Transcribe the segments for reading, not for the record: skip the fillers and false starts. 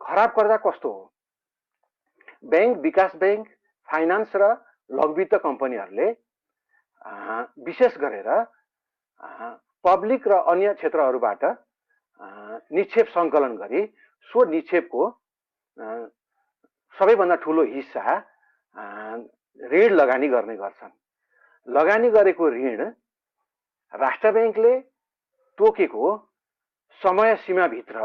खराब कर्जा कस्तो हो? बैंक, विकास बैंक, फाइनान्स र लघुवित्त कम्पनीहरूले विशेष गरेर पब्लिक र अन्य क्षेत्रहरूबाट निक्षेप सङ्कलन गरी सो निक्षेपको सबैभन्दा ठुलो हिस्सा ऋण लगानी गर्ने गर्छन्। लगानी गरेको ऋण राष्ट्र बैंकले तोकेको समय सीमाभित्र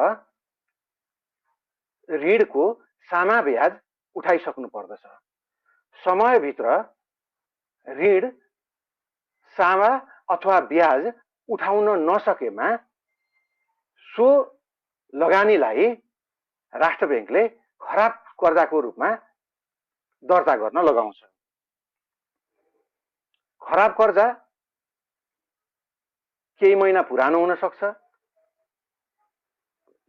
ऋणको सामा ब्याज उठाइसक्नु पर्दछ। समयभित्र ऋण सामा अथवा ब्याज उठाउन नसकेमा सो लगानीलाई राष्ट्र बैंकले खराब कर्जाको रूपमा दर्ता गर्न लगाउँछ। खराब कर्जा केही महिना पुरानो हुन सक्छ,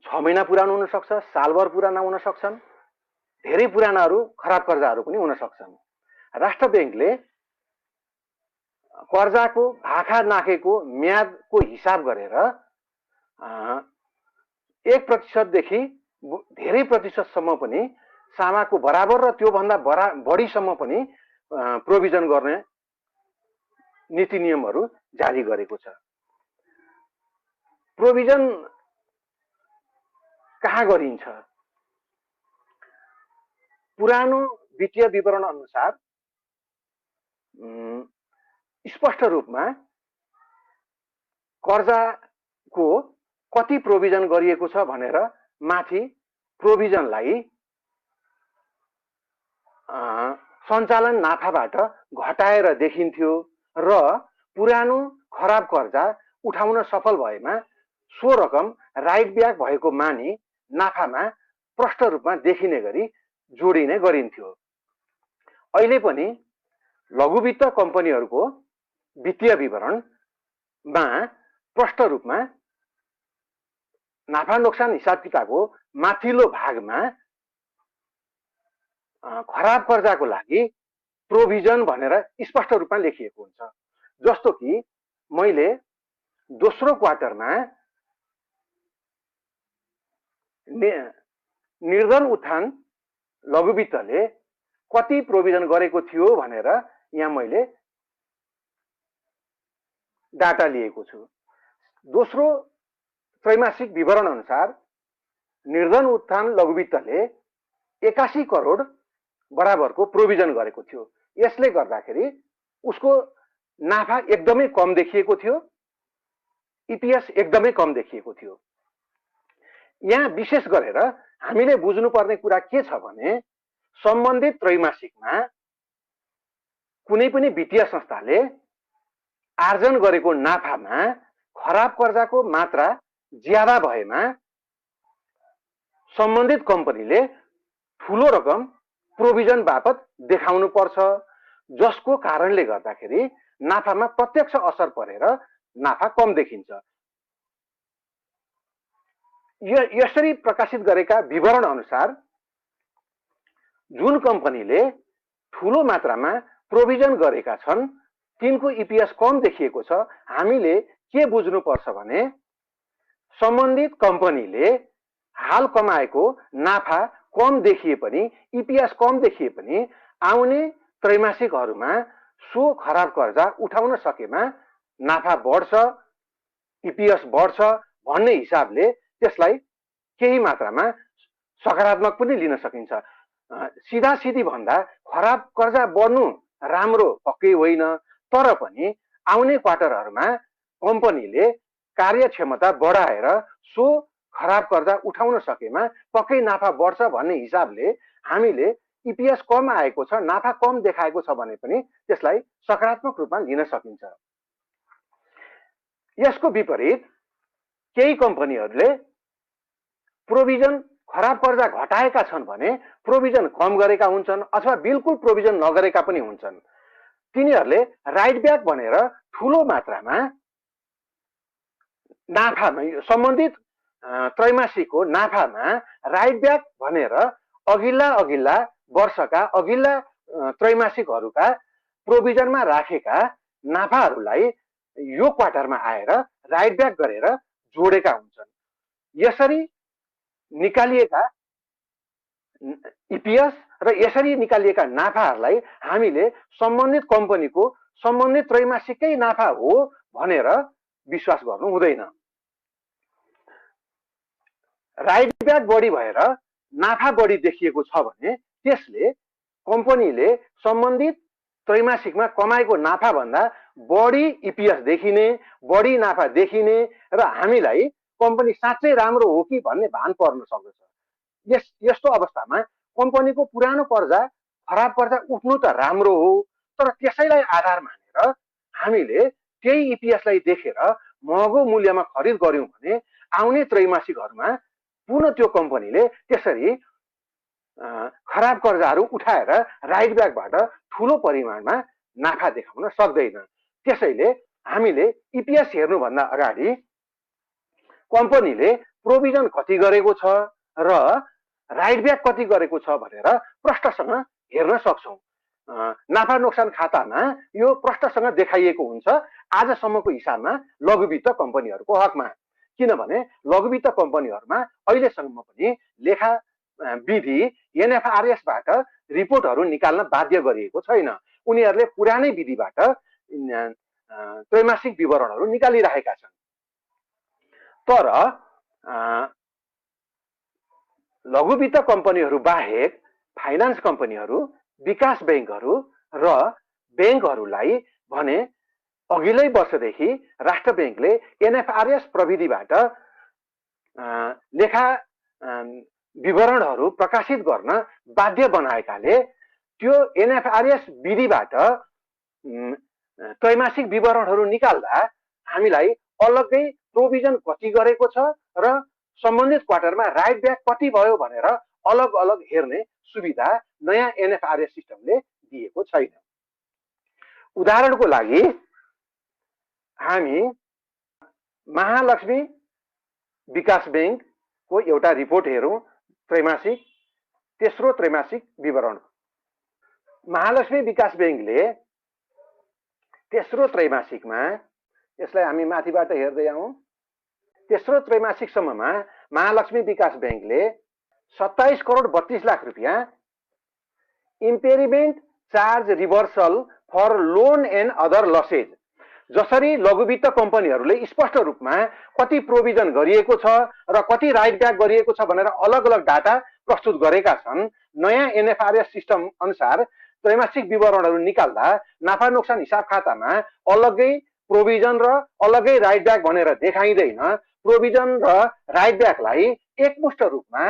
6 महिना पुरानो हुन सक्छ, सालभर पुराना हुन सक्छन्, धेरै पुरानाहरू खराब कर्जाहरू पनि हुन सक्छन्। राष्ट्र बैंकले कर्जाको भाखा नाखेको म्यादको हिसाब गरेर 1% देखि धेरै प्रतिशतसम्म पनि सामाको बराबर र त्योभन्दा बढीसम्म पनि प्रोभिजन गर्ने नीति नियमहरू जारी गरेको छ। प्रोभिजन कहाँ गरिन्छ? पुरानो वित्तीय विवरण अनुसार स्पष्ट रूपमा कर्जाको कति प्रोभिजन गरिएको छ भनेर माथि प्रोभिजनलाई सञ्चालन नाफाबाट घटाएर देखिन्थ्यो र पुरानो खराब कर्जा उठाउन सफल भएमा सो रकम राइट ब्याक भएको मानि नाफामा प्रष्ट रूपमा देखिने गरी जोडिने गरिन्थ्यो। अहिले पनि लघुवित्त कम्पनीहरूको वित्तीय विवरणमा प्रष्ट रूपमा नाफा नोक्सान हिसाब किताबको माथिल्लो भागमा खराब कर्जाको लागि प्रोभिजन भनेर स्पष्ट रूपमा लेखिएको हुन्छ। जस्तो कि मैले दोस्रो क्वार्टरमा निर्धन उत्थान लघुवित्तले कति प्रोभिजन गरेको थियो भनेर यहाँ मैले डाटा लिएको छु। दोस्रो त्रैमासिक विवरण अनुसार निर्धन उत्थान लघुवित्तले 81 करोड बराबरको प्रोभिजन गरेको थियो। यसले गर्दाखेरि उसको नाफा एकदमै कम देखिएको थियो, इपिएस एकदमै कम देखिएको थियो। यहाँ विशेष गरेर हामीले बुझ्नुपर्ने कुरा के छ भने सम्बन्धित त्रैमासिकमा कुनै पनि वित्तीय संस्थाले आर्जन गरेको नाफामा खराब कर्जाको मात्रा ज्यादा भएमा सम्बन्धित कम्पनीले ठुलो रकम प्रोभिजन बापत देखाउनु पर्छ, जसको कारणले गर्दाखेरि नाफामा प्रत्यक्ष असर परेर नाफा कम देखिन्छ। यसरी प्रकाशित गरेका विवरण अनुसार जुन कम्पनीले ठुलो मात्रामा प्रोभिजन गरेका छन् तिनको इपिएस कम देखिएको छ। हामीले के बुझ्नु पर्छ भने सम्बन्धित कम्पनीले हाल कमाएको नाफा कम देखिए पनि, इपिएस कम देखिए पनि आउने त्रैमासिकहरूमा सो खराब कर्जा उठाउन सकेमा नाफा बढ्छ, इपिएस बढ्छ भन्ने हिसाबले त्यसलाई केही मात्रामा सकारात्मक पनि लिन सकिन्छ। सिधा सिधी भन्दा खराब कर्जा बढ्नु राम्रो पक्कै होइन, तर पनि आउने क्वार्टरहरूमा कम्पनीले कार्यक्षमता बढाएर सो खराब कर्जा उठाउन सकेमा पक्कै नाफा बढ्छ भन्ने हिसाबले हामीले इपिएस कम आएको छ, नाफा कम देखाएको छ भने पनि त्यसलाई सकारात्मक रूपमा लिन सकिन्छ। यसको विपरीत केही कम्पनीहरूले प्रोभिजन खराब कर्जा घटाएका छन् भने प्रोभिजन कम गरेका हुन्छन् अथवा बिल्कुल प्रोभिजन नगरेका पनि हुन्छन्। तिनीहरूले राइट ब्याक भनेर ठुलो मात्रामा नाफामा सम्बन्धित त्रैमासिकको नाफामा राइट ब्याक भनेर अघिल्ला वर्षका अघिल्ला त्रैमासिकहरूका प्रोभिजनमा राखेका नाफाहरूलाई यो क्वार्टरमा आएर राइट ब्याक गरेर जोडेका हुन्छन्। यसरी निकालिएका इपिएस र यसरी निकालिएका नाफाहरूलाई हामीले सम्बन्धित कम्पनीको सम्बन्धित त्रैमासिककै नाफा हो भनेर विश्वास गर्नु हुँदैन। राइट ब्याक बढी भएर नाफा बढी देखिएको छ भने त्यसले कम्पनीले सम्बन्धित त्रैमासिकमा कमाएको नाफा भन्दा बढी इपिएस देखिने, बढी नाफा देखिने र हामीलाई कम्पनी साँच्चै राम्रो हो कि भन्ने भान पर्न सक्दछ। यस्तो अवस्थामा कम्पनीको पुरानो कर्जा, खराब कर्जा उठ्नु त राम्रो हो, तर त्यसैलाई आधार मानेर हामीले त्यही इपिएसलाई देखेर महँगो मूल्यमा खरिद गर्यौं भने आउने त्रैमासिकहरूमा पुनः त्यो कम्पनीले त्यसरी खराब कर्जाहरू उठाएर राइट ब्याकबाट ठुलो परिमाणमा नाफा देखाउन सक्दैन। त्यसैले हामीले इपिएस हेर्नुभन्दा अगाडि कम्पनीले प्रोभिजन कति गरेको छ र राइट ब्याक कति गरेको छ भनेर प्रष्टसँग हेर्न सक्छौँ। नाफा नोक्सान खातामा यो प्रष्टसँग देखाइएको हुन्छ आजसम्मको हिसाबमा लघुवित्त कम्पनीहरूको हकमा। किनभने लघुवित्त कम्पनीहरूमा अहिलेसम्म पनि लेखा विधि एनएफआरएसबाट रिपोर्टहरू निकाल्न बाध्य गरिएको छैन। उनीहरूले पुरानै विधिबाट त्रैमासिक विवरणहरू निकालिरहेका छन्। तर लघुवित्त कम्पनीहरू बाहेक फाइनान्स कम्पनीहरू, विकास ब्याङ्कहरू र ब्याङ्कहरूलाई भने अघिल्लै वर्षदेखि राष्ट्र ब्याङ्कले एनएफआरएस प्रविधिबाट लेखा विवरणहरू प्रकाशित गर्न बाध्य बनाएकाले त्यो एनएफआरएस विधिबाट त्रैमासिक विवरणहरू निकाल्दा हामीलाई अलग्गै प्रोभिजन कति गरेको छ र सम्बन्धित क्वार्टरमा राइट ब्याक कति भयो भनेर अलग अलग हेर्ने सुविधा नयाँ एनएफआरएस सिस्टमले दिएको छैन। उदाहरणको लागि हामी महालक्ष्मी विकास ब्याङ्कको एउटा रिपोर्ट हेरौँ, त्रैमासिक तेस्रो त्रैमासिक विवरण। महालक्ष्मी विकास ब्याङ्कले तेस्रो त्रैमासिकमा, यसलाई हामी माथिबाट हेर्दै आउँ, तेस्रो त्रैमासिकसम्ममा महालक्ष्मी विकास ब्याङ्कले 27 करोड 32 लाख रुपियाँ impairment charge reversal for loan and other losses, जसरी लघुवित्त कम्पनीहरूले स्पष्ट रूपमा कति प्रोभिजन गरिएको छ र कति राइट ब्याक गरिएको छ भनेर अलग अलग डाटा प्रस्तुत गरेका छन्। नयाँ एनएफआरएस सिस्टम अनुसार त्रैमासिक विवरणहरू निकाल्दा नाफा नोक्सान हिसाब खातामा अलग्गै प्रोभिजन र अलग्गै राइट ब्याक भनेर देखाइँदैन। प्रोभिजन र राइट ब्याकलाई एकमुष्ट रूपमा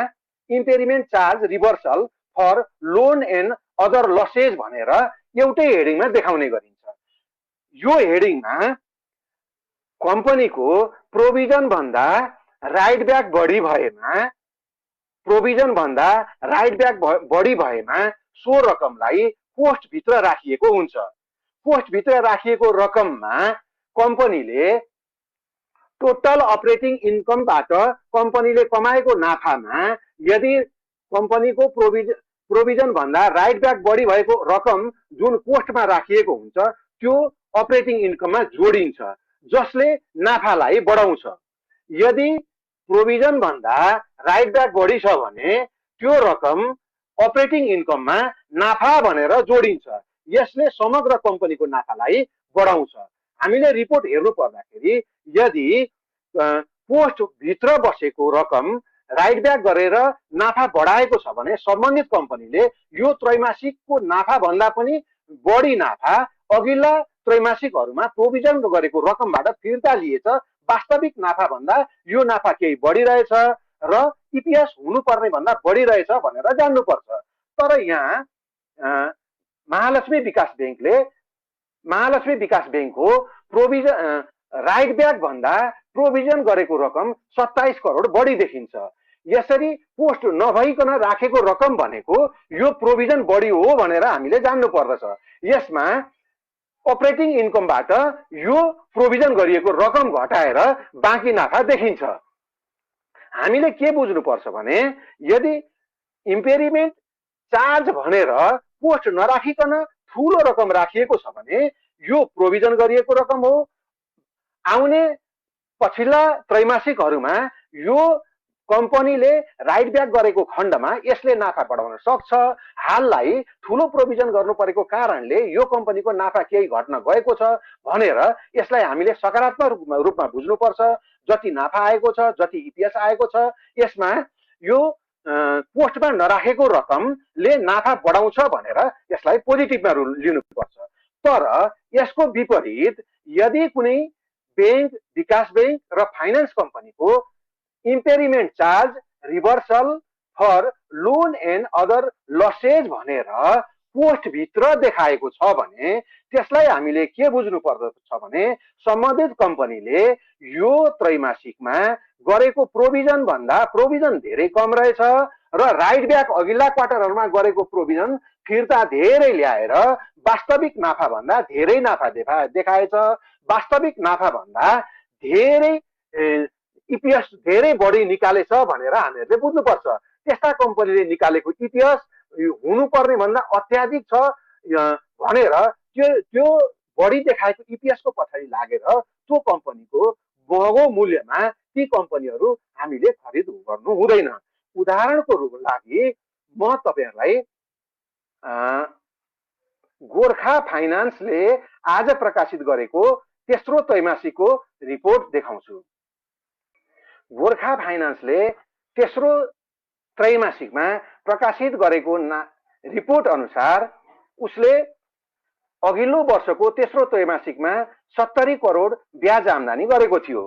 impairment charge reversal for loan and other losses भनेर एउटै हेडिङमा देखाउने गरिन्छ। यो हेडिङमा कम्पनीको प्रोभिजन भन्दा राइट ब्याक बढी भएमा, प्रोभिजन भन्दा राइट ब्याक बढी भएमा सो रकमलाई पोस्टभित्र राखिएको हुन्छ। पोस्टभित्र राखिएको रकममा कम्पनीले टोटल अपरेटिङ इन्कमबाट कम्पनीले कमाएको नाफामा यदि कम्पनीको प्रोभिजन भन्दा राइट ब्याक बढी भएको रकम जुन पोस्टमा राखिएको हुन्छ त्यो अपरेटिङ इन्कममा जोडिन्छ, जसले नाफालाई बढाउँछ। यदि प्रोभिजन भन्दा राइट ब्याक बढी छ भने त्यो रकम अपरेटिङ इन्कममा नाफा भनेर जोडिन्छ, यसले समग्र कम्पनीको नाफालाई बढाउँछ। हामीले रिपोर्ट हेर्नु पर्दाखेरि यदि पोस्ट भित्र बसेको रकम राइट ब्याक गरेर नाफा बढाएको छ भने सम्बन्धित कम्पनीले यो त्रैमासिकको नाफा भन्दा पनि बढी नाफा अघिल्ला त्रैमासिकहरूमा प्रोभिजन गरेको रकमबाट फिर्ता लिएछ। वास्तविक नाफा भन्दा यो नाफा केही बढिरहेछ र इपिएस हुनुपर्ने भन्दा बढिरहेछ भनेर जान्नुपर्छ। तर यहाँ महालक्ष्मी विकास ब्याङ्कको प्रोभिजन राइट ब्याक भन्दा प्रोभिजन गरेको रकम 27 करोड बढी देखिन्छ। यसरी पोस्ट नभइकन राखेको रकम भनेको यो प्रोभिजन बढी हो भनेर हामीले जान्नु पर्दछ। यसमा अपरेटिङ इन्कमबाट यो प्रोभिजन गरिएको रकम घटाएर बाँकी नाफा देखिन्छ। हामीले के बुझ्नुपर्छ भने यदि इम्पेरिमेन्ट चार्ज भनेर पोस्ट नराखिकन ठुलो रकम राखिएको छ भने यो प्रोभिजन गरिएको रकम हो। आउने पछिल्ला त्रैमासिकहरूमा यो कम्पनीले राइट ब्याक गरेको खण्डमा यसले नाफा बढाउन सक्छ। हाललाई ठुलो प्रोभिजन गर्नु परेको कारणले यो कम्पनीको नाफा केही घट्न गएको छ भनेर यसलाई हामीले सकारात्मक रूपमा बुझ्नुपर्छ। जति नाफा आएको छ, जति इपिएस आएको छ, यसमा यो पोस्टमा नराखेको रकमले नाफा बढाउँछ भनेर यसलाई पोजिटिभमा लिनुपर्छ। तर यसको विपरीत यदि कुनै बैंक, विकास बैंक र फाइनान्स कम्पनीको impairment charge reversal for loan and other losses भनेर पोस्टभित्र देखाएको छ भने त्यसलाई हामीले के बुझ्नु पर्दछ भने सम्बन्धित कम्पनीले यो त्रैमासिकमा गरेको प्रोभिजन भन्दा प्रोभिजन धेरै कम रहेछ र राइट ब्याक अघिल्ला क्वार्टरहरूमा गरेको प्रोभिजन फिर्ता धेरै ल्याएर वास्तविक नाफा भन्दा धेरै नाफा देखाएछ। वास्तविक नाफा भन्दा धेरै इपिएस धेरै बढी निकालेछ भनेर हामीहरूले बुझ्नुपर्छ। त्यस्ता कम्पनीले निकालेको इपिएस हुनुपर्ने भन्दा अत्याधिक छ भनेर त्यो बढी देखाएको इपिएसको पछाडि लागेर त्यो कम्पनीको महँगो मूल्यमा ती कम्पनीहरू हामीले खरिद गर्नु हुँदैन। उदाहरणको लागि म तपाईहरुलाई गोर्खा फाइनान्सले आज प्रकाशित गरेको तेस्रो त्रैमासिकको रिपोर्ट देखाउँछु। गोर्खा फाइनान्सले तेस्रो त्रैमासिकमा प्रकाशित गरेको रिपोर्ट अनुसार उसले अघिल्लो वर्षको तेस्रो त्रैमासिकमा 70 करोड ब्याज आम्दानी गरेको थियो।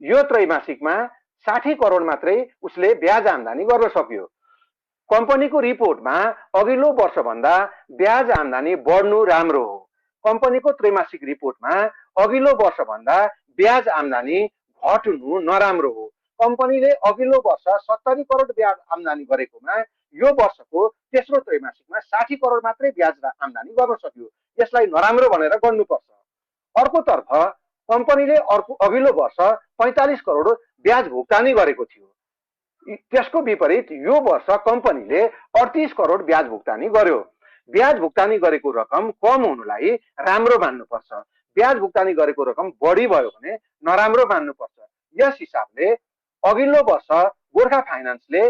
यो त्रैमासिकमा 60 करोड मात्रै उसले ब्याज आम्दानी गर्न सक्यो। कम्पनीको रिपोर्टमा अघिल्लो वर्षभन्दा ब्याज आम्दानी बढ्नु राम्रो हो। कम्पनीको त्रैमासिक रिपोर्टमा अघिल्लो वर्षभन्दा ब्याज आम्दानी घट्नु नराम्रो हो। कम्पनीले अघिल्लो वर्ष 70 करोड ब्याज आम्दानी गरेकोमा यो वर्षको तेस्रो त्रैमासिकमा 60 करोड मात्रै ब्याज आम्दानी गर्न सक्यो। यसलाई नराम्रो भनेर गर्नुपर्छ। अर्कोतर्फ कम्पनीले अघिल्लो वर्ष 45 करोड ब्याज भुक्तानी गरेको थियो। त्यसको विपरीत यो वर्ष कम्पनीले 38 करोड ब्याज भुक्तानी गर्यो। ब्याज भुक्तानी गरेको रकम कम हुनुलाई राम्रो मान्नुपर्छ। ब्याज भुक्तानी गरेको रकम बढी भयो भने नराम्रो मान्नुपर्छ। यस हिसाबले अघिल्लो वर्ष गोर्खा फाइनान्सले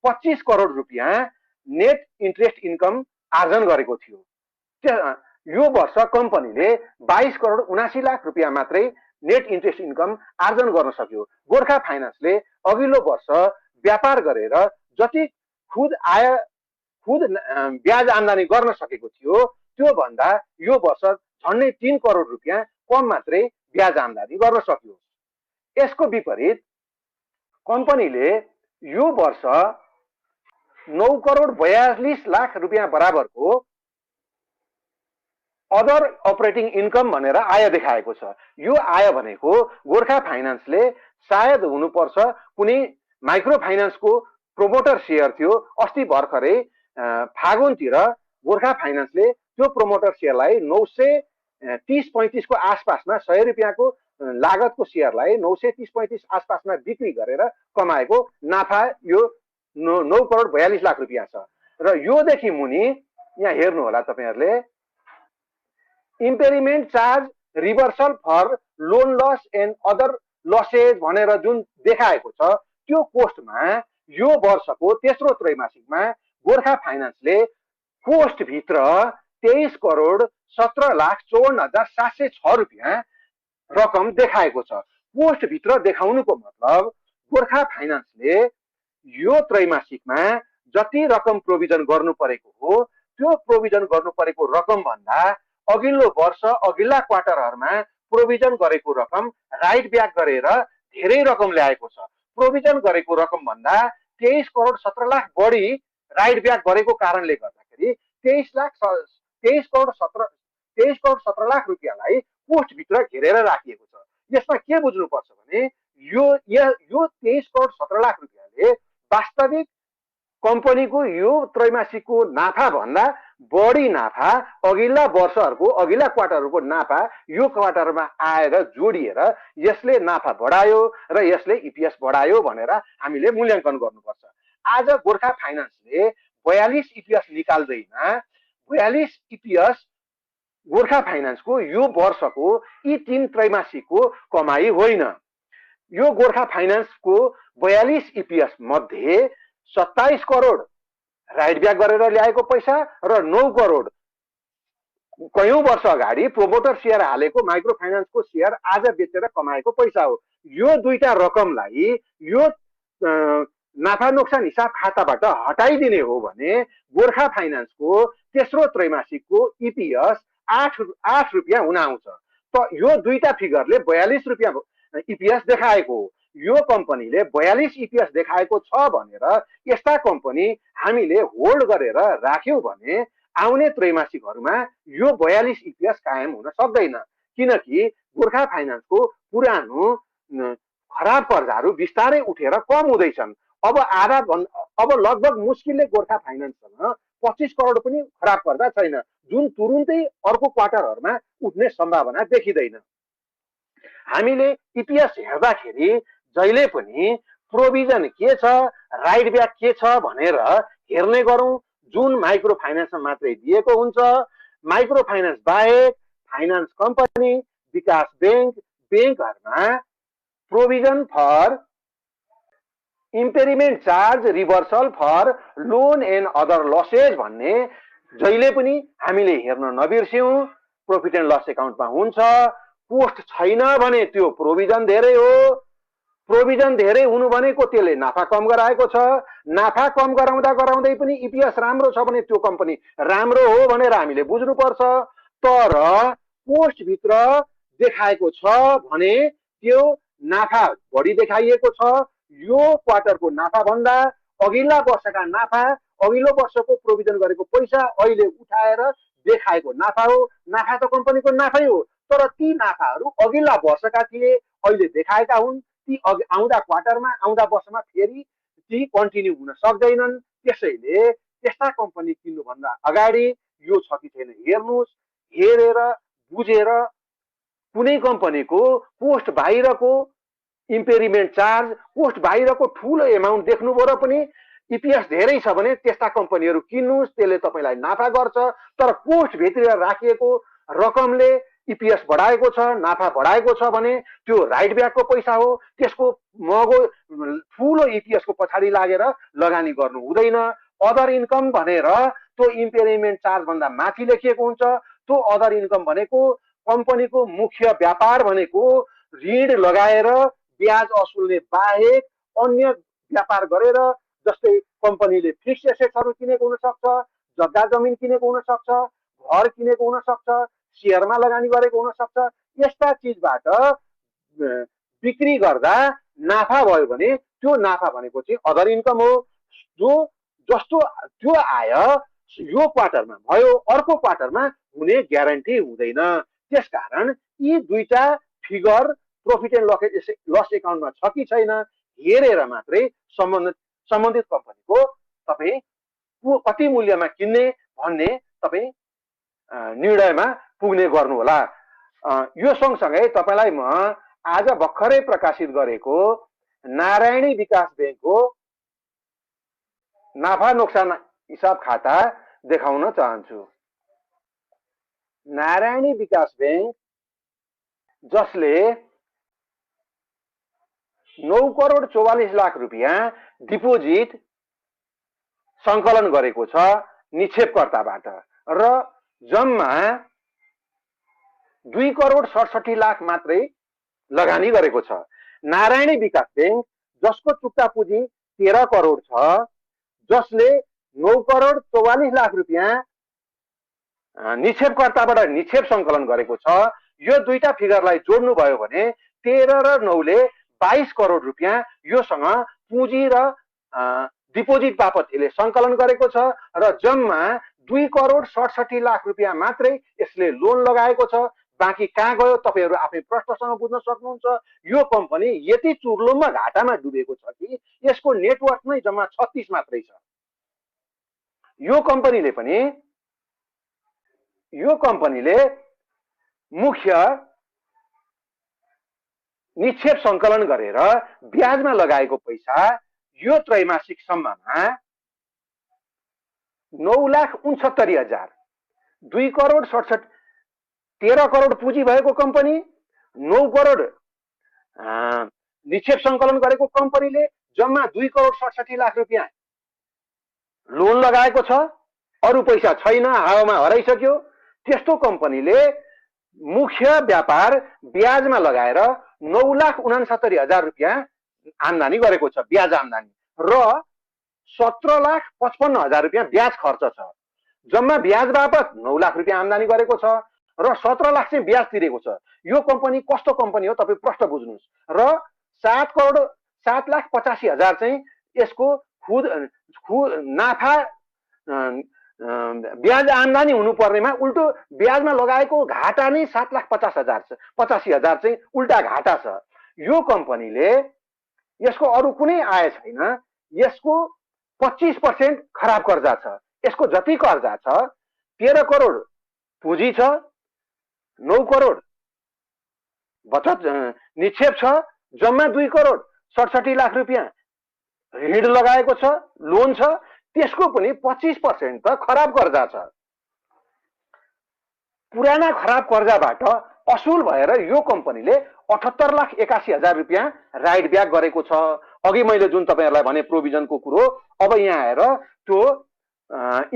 25 करोड रुपियाँ नेट इन्ट्रेस्ट इन्कम आर्जन गरेको थियो। यो वर्ष कम्पनीले 22 करोड 79 लाख रुपियाँ मात्रै नेट इन्ट्रेस्ट इन्कम आर्जन गर्न सक्यो। गोर्खा फाइनान्सले अघिल्लो वर्ष व्यापार गरेर जति खुद ब्याज आम्दानी गर्न सकेको थियो त्यो भन्दा यो वर्ष झन्डै 3 करोड रुपियाँ कम मात्रै ब्याज आम्दानी गर्न सक्यो। यसको विपरीत कम्पनीले यो वर्ष 9 करोड 42 लाख रुपियाँ बराबरको अदर अपरेटिङ इन्कम भनेर आय देखाएको छ। यो आय भनेको गोर्खा फाइनान्सले सायद हुनुपर्छ कुनै माइक्रो फाइनान्सको प्रोमोटर सेयर थियो। अस्ति भर्खरै फागुनतिर गोर्खा फाइनान्सले त्यो प्रोमोटर सेयरलाई 930-35 को आसपासमा 100 रुपियाँको लागतको सेयरलाई 930-35 आसपासमा बिक्री गरेर कमाएको नाफा यो 9 करोड 42 लाख रुपियाँ छ। र योदेखि मुनि यहाँ हेर्नु होला तपाईहरुले impairment charge reversal for loan loss and other losses भनेर जुन देखाएको छ त्यो पोस्टमा यो वर्षको तेस्रो त्रैमासिकमा गोर्खा फाइनान्सले पोस्ट भित्र 23 करोड 17 लाख 54,706 रुपियाँ रकम देखाएको छ। पोस्ट भित्र देखाउनुको मतलब गोर्खा फाइनान्सले यो त्रैमासिकमा जति रकम प्रोभिजन गर्नु परेको हो त्यो प्रोभिजन गर्नु परेको रकम भन्दा अघिल्लो वर्ष अघिल्ला क्वार्टरहरुमा प्रोभिजन गरेको रकम राइट ब्याक गरेर धेरै रकम ल्याएको छ। प्रोभिजन गरेको रकम भन्दा 23 करोड 17 लाख बढी राइट ब्याक गरेको कारणले गर्दाखेरि 23 करोड 17 लाख रुपियाँलाई पोस्ट भित्र घेरेर राखिएको छ। यसमा के बुझ्नुपर्छ भने यो 23 करोड 17 लाख रुपियाँले वास्तविक कम्पनीको यो त्रैमासिकको नाफा भन्दा बढी नाफा अघिल्ला वर्षहरुको अघिल्ला क्वार्टरहरुको नाफा यो क्वार्टरमा आएर जोडिएर यसले नाफा बढायो र यसले इपिएस बढायो भनेर हामीले मूल्याङ्कन गर्नुपर्छ। आज गोर्खा फाइनान्सले 42 इपिएस निकाल्दैमा 42 इपिएस गोर्खा फाइनान्सको यो वर्षको यी 3 त्रैमासिकको कमाई होइन। यो गोर्खा फाइनान्सको 42 इपिएस मध्ये 27 करोड राइट ब्याक गरेर ल्याएको पैसा र 9 करोड कयौं वर्ष अगाडि प्रोमोटर सेयर हालेको माइक्रो फाइनान्सको सेयर आज बेचेर कमाएको पैसा हो। यो दुईटा रकमलाई यो नाफा नोक्सान हिसाब खाताबाट हटाइदिने हो भने गोर्खा फाइनान्सको तेस्रो त्रैमासिकको इपिएस 8 रुपियाँ हुन आउँछ। त यो दुईटा फिगरले 42 रुपियाँ इपिएस देखाएको हो। यो कम्पनीले 42 इपिएस देखाएको छ भनेर यस्ता कम्पनी हामीले होल्ड गरेर राख्यौं भने आउने त्रैमासिकहरूमा यो 42 इपिएस कायम हुन सक्दैन, किनकि गोर्खा फाइनान्सको पुरानो खराब कर्जाहरू बिस्तारै उठेर कम हुँदैछन्। अब लगभग मुस्किलले गोर्खा फाइनान्ससँग 25 करोड पनि खराब कर्जा छैन, जुन तुरुन्तै अर्को क्वार्टरहरूमा उठ्ने सम्भावना देखिँदैन। हामीले इपिएस हेर्दाखेरि जहिले पनि प्रोभिजन के छ, राइट ब्याक के छ भनेर हेर्ने गरौँ, जुन माइक्रो फाइनान्समा मात्रै दिएको हुन्छ। माइक्रो फाइनान्स बाहेक फाइनान्स कम्पनी, विकास बैंकहरुमा provision for impairment charge reversal for loan and other losses भन्ने जहिले पनि हामीले हेर्न नबिर्स्यौं। प्रॉफिट एन्ड लस एकाउन्टमा हुन्छ, पोस्ट छैन भने त्यो प्रोभिजन धेरै हो। प्रोभिजन धेरै हुनु भनेको त्यसले नाफा कम गराएको छ। नाफा कम गराउँदा गराउँदै पनि इपिएस राम्रो छ भने त्यो कम्पनी राम्रो हो भनेर हामीले बुझ्नुपर्छ। तर पोस्ट भित्र देखाएको छ भने त्यो नाफा बढी देखाइएको छ। यो क्वार्टरको नाफा भन्दा अघिल्ला वर्षका नाफा, अघिल्लो वर्षको प्रोभिजन गरेको पैसा अहिले उठाएर देखाएको नाफा हो। नाफा त कम्पनीको नाफै हो, तर ती नाफाहरू अघिल्ला वर्षका थिए, अहिले देखाएका हुन्। ती आउँदा क्वार्टरमा, आउँदा वर्षमा फेरि ती कन्टिन्यू हुन सक्दैनन्। त्यसैले त्यस्ता कम्पनी किन्नुभन्दा अगाडि यो छ कि छैन हेर्नुहोस्। हेरेर बुझेर कुनै कम्पनीको पोस्ट बाहिरको इम्पेरिमेन्ट चार्ज, पोस्ट बाहिरको ठुलो एमाउन्ट देख्नुभयो र पनि इपिएस धेरै छ भने त्यस्ता कम्पनीहरू किन्नुहोस्, त्यसले तपाईँलाई नाफा गर्छ। तर पोस्ट भित्र राखिएको रकमले इपिएस बढाएको छ, नाफा बढाएको छ भने त्यो राइट ब्याकको पैसा हो। त्यसको महँगो ठुलो इपिएसको पछाडि लागेर लगानी गर्नु हुँदैन। अदर इन्कम भनेर त्यो इम्पेरिमेन्ट चार्ज भन्दा माथि लेखिएको हुन्छ। त्यो अदर इन्कम भनेको कम्पनीको मुख्य व्यापार भनेको ऋण लगाएर ब्याज असुल्ने बाहेक अन्य व्यापार गरेर, जस्तै कम्पनीले फिक्स एसेट्सहरू किनेको हुन सक्छ, जग्गा जमिन किनेको हुन सक्छ, घर किनेको हुन सक्छ, शेयरमा लगानी गरेको हुन सक्छ। यस्ता चिजबाट बिक्री गर्दा नाफा भयो भने त्यो नाफा भनेको चाहिँ अदर इन्कम हो। जस्तो त्यो आय यो क्वार्टरमा भयो, अर्को क्वार्टरमा हुने ग्यारेन्टी हुँदैन। त्यसकारण यी दुईटा फिगर प्रॉफिट एन्ड लस एकाउन्टमा छ कि छैन हेरेर मात्रै सम्बन्धित कम्पनीको तपाईँ कति मूल्यमा किन्ने भन्ने तपाईँ निर्णयमा पुग्ने गर्नु होला। यो सँगसँगै तपाईलाई म आज भर्खरै प्रकाशित गरेको नारायणी विकास बैंकको नाफा नोक्सान हिसाब खाता देखाउन चाहन्छु। नारायणी विकास बैंक जसले 9 करोड 44 लाख रुपियाँ डिपोजिट सङ्कलन गरेको छ निक्षेपकर्ताबाट र जम्मा 2 करोड 67 लाख मात्रै लगानी गरेको छ। नारायणी विकास बैंक जसको चुक्ता पुँजी 13 करोड छ, जसले 9 करोड 44 लाख रुपियाँ निक्षेपकर्ताबाट निक्षेप सङ्कलन गरेको छ, यो दुईटा फिगरलाई जोड्नु भयो भने 13 र 9 ले 22 करोड रुपियाँ योसँग पुँजी र डिपोजिट बापत यसले सङ्कलन गरेको छ र जम्मा 2 करोड 67 लाख रुपियाँ मात्रै यसले लोन लगाएको छ। बाँकी कहाँ गयो तपाईहरु आफै प्रश्नसँग बुझ्न सक्नुहुन्छ। यो कम्पनी यति चुर्लुममा घाटामा डुबेको छ कि यसको नेटवर्क नै जम्मा 36 मात्रै छ। यो कम्पनीले मुख्य निक्षेप सङ्कलन गरेर ब्याजमा लगाएको पैसा यो त्रैमासिक सम्ममा 9,69,000, 2 करोड 67, 13 करोड पुँजी भएको कम्पनी, 9 करोड निक्षेप सङ्कलन गरेको कम्पनीले जम्मा 2,67,00,000 रुपियाँ लोन लगाएको छ, अरू पैसा छैन, हावामा हराइसक्यो। त्यस्तो कम्पनीले मुख्य व्यापार ब्याजमा लगाएर 9,69,000 रुपियाँ आम्दानी गरेको छ, ब्याज आम्दानी, र 17,55,000 रुपियाँ ब्याज खर्च छ। जम्मा ब्याज बापत 9 लाख रुपियाँ आम्दानी गरेको छ र 17 लाख चाहिँ ब्याज तिरेको छ। यो कम्पनी कस्तो कम्पनी हो तपाईँ प्रश्न बुझ्नुहोस्। र 7,85,000 चाहिँ यसको नाफा ब्याज आम्दानी हुनुपर्नेमा उल्टो ब्याजमा लगाएको घाटा नै 7,85,000 चाहिँ उल्टा घाटा छ। यो कम्पनीले यसको अरू कुनै आय छैन, यसको 25% खराब कर्जा छ। यसको जति कर्जा छ 13 करोड पुँजी छ, 9 करोड बचत निक्षेप छ, जम्मा 2,67,00,000 रुपियाँ ऋण लगाएको छ, लोन छ, त्यसको पनि 25% त खराब कर्जा छ। पुराना खराब कर्जाबाट असुल भएर यो कम्पनीले 78,81,000 रुपियाँ राइट ब्याक गरेको छ। अघि मैले जुन तपाईहरुलाई भने प्रोभिजनको कुरो, अब यहाँ आएर त्यो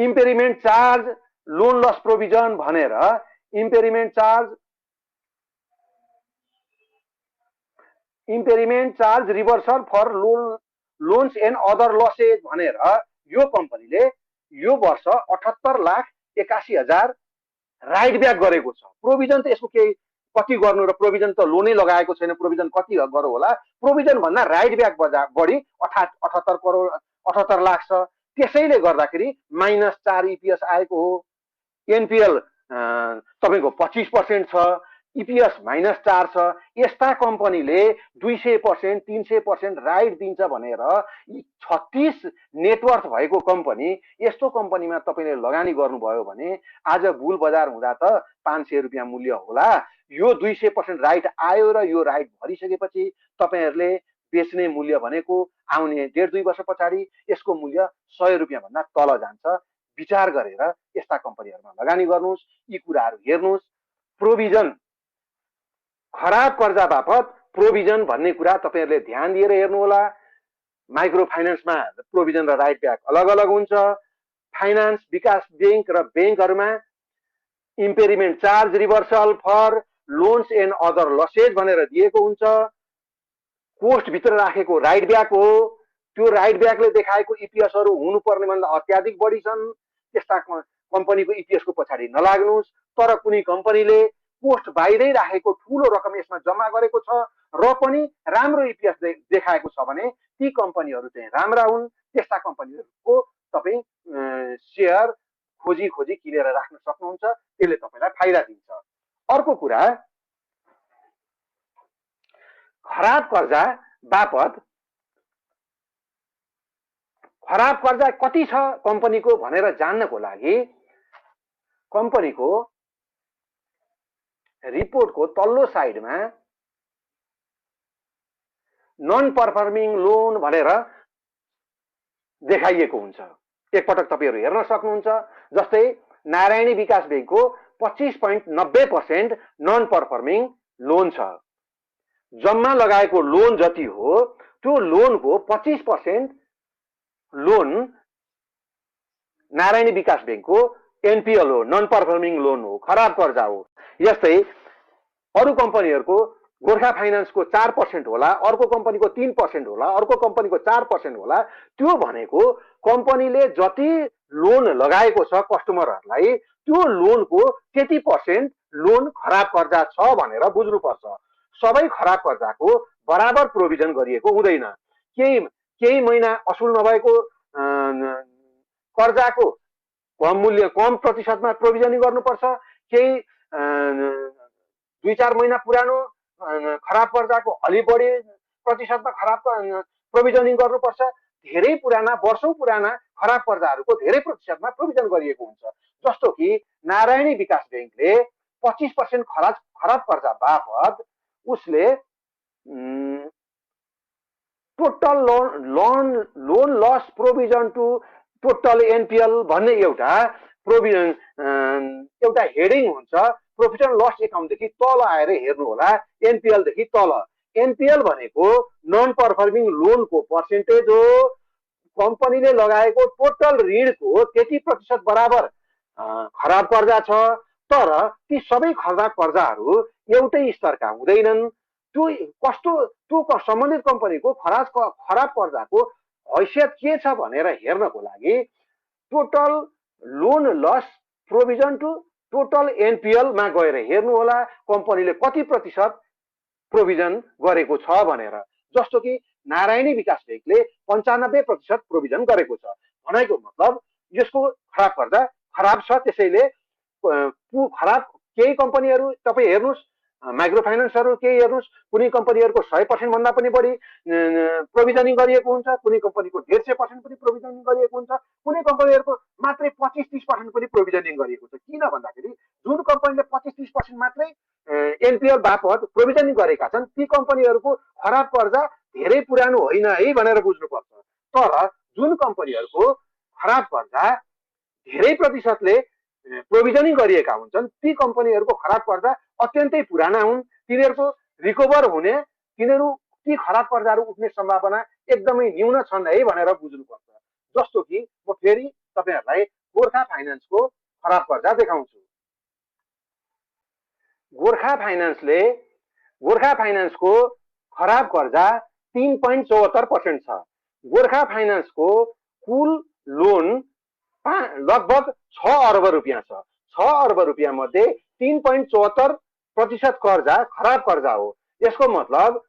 impairment charge, loan loss provision भनेर impairment charge reversal for loans and other losses भनेर यो कम्पनीले यो वर्ष 78,81,000 राइट ब्याक गरेको छ। प्रोभिजन त यसको केही कति गर्नु र प्रोभिजन त लोनै लगाएको छैन, प्रोभिजन कति गरौँ होला। प्रोभिजन भन्दा राइट ब्याक बढी 78 लाख छ। त्यसैले गर्दाखेरि -4 इपिएस आएको हो। एनपिएल तपाईको 25% छ, इपिएस -4 छ। यस्ता कम्पनीले 200% 300% राइट दिन्छ भनेर 36 नेटवर्थ भएको कम्पनी, यस्तो कम्पनीमा तपाईले लगानी गर्नुभयो भने आज बुल बजार हुँदा त 500 रुपियाँ मूल्य होला। यो 200% राइट आयो र यो राइट भरिसकेपछि तपाईहरुले बेच्ने मूल्य भनेको आउने 1.5-2 वर्ष पछाडि यसको मूल्य 100 रुपियाँ भन्दा तल जान्छ। विचार गरेर यस्ता कम्पनीहरुमा लगानी गर्नुस्, यी कुराहरु हेर्नुस्। प्रोभिजन खराब कर्जा बापत प्रोभिजन भन्ने कुरा तपाईहरुले ध्यान दिएर हेर्नु होला। माइक्रो फाइनान्समा प्रोभिजन र राइट ब्याक अलग अलग हुन्छ। फाइनान्स विकास बैंक र बैंकहरुमा impairment charge reversal for loans and other losses भनेर दिएको हुन्छ। कोस्ट भित्र राखेको राइट ब्याक हो। त्यो राइट ब्याकले देखाएको इपिएसहरु हुनुपर्ने भन्दा अत्याधिक बढी छन्। त्यस्ता कम्पनीको इपिएसको पछाडि नलाग्नुस्। तर कुनै कम्पनीले कोस्ट बाहिरै राखेको ठूलो रकम यसमा जम्मा गरेको छ र पनि राम्रो इपिएस देखाएको छ भने ती कम्पनीहरु चाहिँ राम्रा हुन्। त्यस्ता कम्पनीहरुको तपाई शेयर खोजी किनेर राख्न सक्नुहुन्छ। त्यसले तपाईलाई फाइदा दिन्छ। अर्को कुरा, खराब कर्जा बापत खराब कर्जा कति छ कम्पनीको भनेर जान्नको लागि कम्पनीको रिपोर्टको तल्लो साइडमा नन परफर्मिङ लोन भनेर देखाइएको हुन्छ। एकपटक तपाईहरु हेर्न सक्नुहुन्छ। जस्तै नारायणी विकास बैंकको 25.90% नन परफर्मिङ लोन छ। जम्मा लगाएको लोन जति हो त्यो लोनको 25% लोन नारायणी विकास बैंकको एनपीएल हो, नन परफर्मिङ लोन हो, खराब कर्जा हो। यस्तै अरु कम्पनीहरुको गोर्खा फाइनान्सको 4% होला, अर्को कम्पनीको 3% होला, अर्को कम्पनीको 4% होला। त्यो भनेको कम्पनीले जति लोन लगाएको छ कस्टमरहरुलाई त्यो लोनको त्यति % लोन खराब कर्जा छ भनेर बुझ्नुपर्छ। सबै खराब कर्जाको बराबर प्रोभिजन गरिएको हुँदैन। केही महिना असुल नभएको कर्जाको कम मूल्य कम प्रतिशतमा प्रोभिजनिङ गर्नुपर्छ। केही 2-4 महिना पुरानो खराब कर्जाको अलि बढी प्रतिशतमा खराब प्रोभिजनिङ गर्नुपर्छ। धेरै पुराना वर्षौं पुराना खराब कर्जाहरूको धेरै प्रतिशतमा प्रोभिजन गरिएको हुन्छ। जस्तो कि नारायणी विकास बैंकले 25% खराब कर्जा बापत उसले total loan loss provision to total NPL भन्ने एउटा हेडिङ हुन्छ। प्रोफिट एन्ड लस एकाउन्टदेखि तल आएर हेर्नु होला, एनपीएल देखि तल एनपिएल भनेको नन पर्फर्मिङ लोनको पर्सेन्टेज हो। कम्पनीले लगाएको टोटल ऋणको त्यति प्रतिशत बराबर खराब कर्जा छ। तर ती सबै खराब कर्जाहरू एउटै स्तरका हुँदैनन्। त्यो सम्बन्धित कम्पनीको खराब कर्जाको हैसियत के छ भनेर हेर्नको लागि total loan loss provision to total एनपिएलमा गएर हेर्नु होला कम्पनीले कति प्रतिशत प्रोभिजन गरेको छ भनेर। जस्तो कि नारायणी विकास ब्याङ्कले 95% प्रोभिजन गरेको छ भनेको मतलब यसको खराब कर्जा खराब छ। त्यसैले खराब केही कम्पनीहरू तपाईँ हेर्नुहोस्, माइक्रो फाइनेन्सहरू केही हेर्नुहोस्, कुनै कम्पनीहरूको 100% भन्दा पनि बढी प्रोभिजनिङ गरिएको हुन्छ, कुनै कम्पनीको 150% पनि प्रोभिजनिङ गरिएको हुन्छ, कुनै कम्पनीहरूको मात्रै 25-30% पनि प्रोभिजनिङ गरिएको छ। किन भन्दाखेरि जुन कम्पनीले 25-30% मात्रै एनपिएल बापत प्रोभिजनिङ गरेका छन् ती कम्पनीहरूको खराब कर्जा धेरै पुरानो होइन है भनेर बुझ्नुपर्छ। तर जुन कम्पनीहरूको खराब कर्जा धेरै प्रतिशतले प्रोभिजनिङ गरिएका हुन्छन् ती कम्पनीहरूको खराब कर्जा अत्यन्तै पुराना हुन्। तिनीहरूको रिकभर हुने, ती खराब कर्जाहरू उठ्ने सम्भावना एकदमै न्यून छन् है भनेर बुझ्नुपर्छ। जस्तो कि म फेरि तपाईँहरूलाई गोर्खा फाइनेन्सको खराब कर्जा देखाउँछु। गोर्खा फाइनेन्सको खराब कर्जा 3.74% छ। गोर्खा फाइनेन्सको कुल लोन लगभग 6 अर्ब रुपियाँ छ। 6 अर्ब रुपियाँ मध्ये 3.74% कर्जा खराब कर्जा हो। यसको मतलब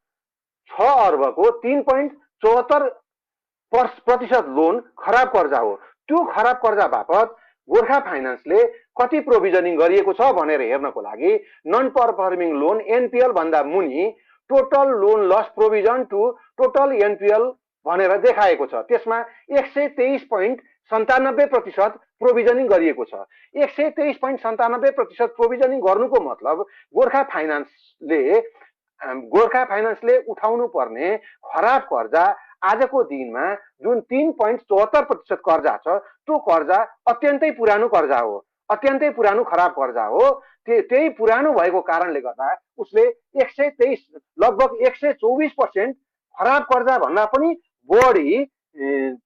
6 अर्बको 3.74% लोन खराब कर्जा हो। त्यो खराब कर्जा बापत गोर्खा फाइनेन्सले कति प्रोभिजनिङ गरिएको छ भनेर हेर्नको लागि नन पर्फर्मिङ लोन एनपिएल भन्दा मुनि total loan loss provision to total NPL भनेर देखाएको छ। त्यसमा 123.97% प्रोभिजनिङ गरिएको छ। 123.97% प्रोभिजनिङ गर्नुको मतलब गोर्खा फाइनेन्सले उठाउनु पर्ने खराब कर्जा आजको दिनमा जुन 3.74% कर्जा छ त्यो कर्जा अत्यन्तै पुरानो कर्जा हो, अत्यन्तै पुरानो खराब कर्जा हो। त्यही पुरानो भएको कारणले गर्दा उसले 123 लगभग 124% खराब कर्जा भन्दा पनि बढी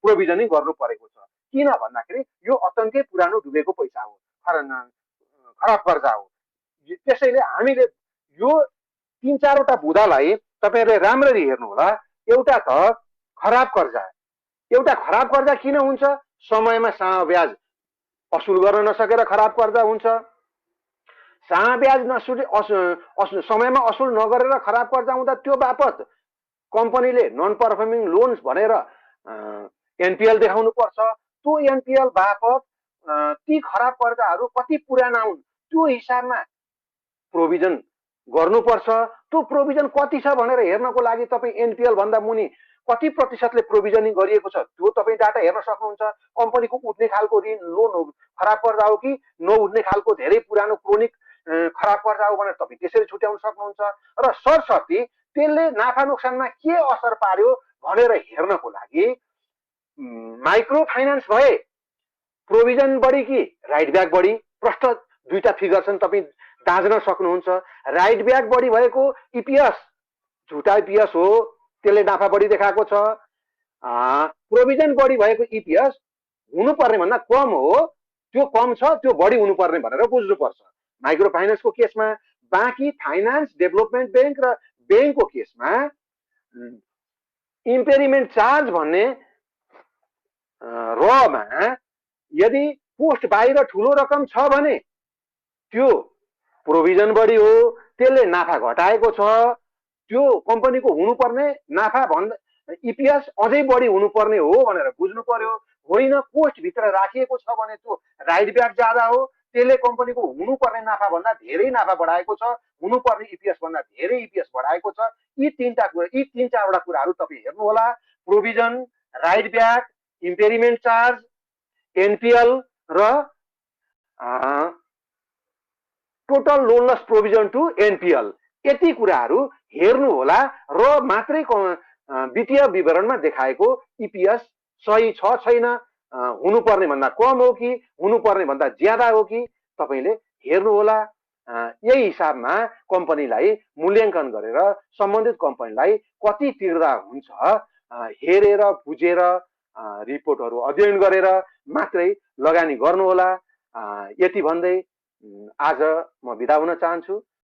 प्रोभिजनिङ गर्नु परेको छ। किन भन्दाखेरि यो अत्यन्तै पुरानो डुबेको पैसा हो, खराब कर्जा हो। त्यसैले हामीले यो 3-4वटा बुँदालाई तपाईँहरूले राम्ररी हेर्नु होला। एउटा त खराब कर्जा किन हुन्छ? समयमा सानो ब्याज असुल गर्न नसकेर खराब कर्जा हुन्छ। सानो ब्याज समयमा असुल नगरेर खराब कर्जा हुँदा त्यो बापत कम्पनीले नन पर्फर्मिङ लोन्स भनेर एनपिएल देखाउनु पर्छ। त्यो एनपिएल बापत ती खराब कर्जाहरू कति पुराना हुन् त्यो हिसाबमा प्रोभिजन गर्नुपर्छ। त्यो प्रोभिजन कति छ भनेर हेर्नको लागि तपाईँ एनपिएल भन्दा मुनि कति प्रतिशतले प्रोभिजनिङ गरिएको छ त्यो तपाईँ डाटा हेर्न सक्नुहुन्छ। कम्पनीको उठ्ने खालको ऋण लोन हो खराब कर्जा हो कि नउठ्ने खालको धेरै पुरानो क्रोनिक खराब कर्जा हो भनेर तपाईँ त्यसरी छुट्याउन सक्नुहुन्छ। र सरसर्ती त्यसले नाफा नोक्सानमा के असर पार्यो भनेर हेर्नको लागि माइक्रो फाइनेन्स भए प्रोभिजन बढी कि राइट ब्याक बढी, प्रष्ट दुईटा फिगर छन् तपाईँ दाँच्न सक्नुहुन्छ। राइट ब्याक बढी भएको इपिएस झुटा इपिएस हो, त्यसले नाफा बढी देखाएको छ। प्रोभिजन बढी भएको इपिएस हुनुपर्ने भन्दा कम हो, त्यो कम छ, त्यो बढी हुनुपर्ने भनेर बुझ्नुपर्छ। माइक्रो फाइनेन्सको केसमा, बाँकी फाइनान्स डेभलपमेन्ट ब्याङ्क र ब्याङ्कको केसमा इम्पेरिमेन्ट चार्ज भन्ने रमा यदि पोस्ट बाहिर ठुलो रकम छ भने त्यो प्रोभिजन बढी हो, त्यसले नाफा घटाएको छ। त्यो कम्पनीको हुनुपर्ने नाफा भन्दा इपिएस अझै बढी हुनुपर्ने हो भनेर बुझ्नु पर्यो। होइन पोस्टभित्र राखिएको छ भने त्यो राइट ब्याक ज्यादा हो, त्यसले कम्पनीको हुनुपर्ने नाफा भन्दा धेरै नाफा बढाएको छ, हुनुपर्ने इपिएस भन्दा धेरै इपिएस बढाएको छ। यी 3-4वटा कुराहरू तपाईँ हेर्नु होला। Provision, write back, impairment charge, NPL र total loan loss provision to NPL, यति कुराहरू हेर्नु होला र मात्रै वित्तीय विवरणमा देखाएको इपिएस सही छ छैन, हुनुपर्ने भन्दा कम हो कि हुनुपर्ने भन्दा ज्यादा हो कि तपाईँले हेर्नु होला। यही हिसाबमा कम्पनीलाई मूल्याङ्कन गरेर सम्बन्धित कम्पनीलाई कति तिर्दा हुन्छ हेरेर बुझेर रिपोर्टहरू अध्ययन गरेर मात्रै लगानी गर्नुहोला। यति भन्दै आज म बिदा हुन चाहन्छु।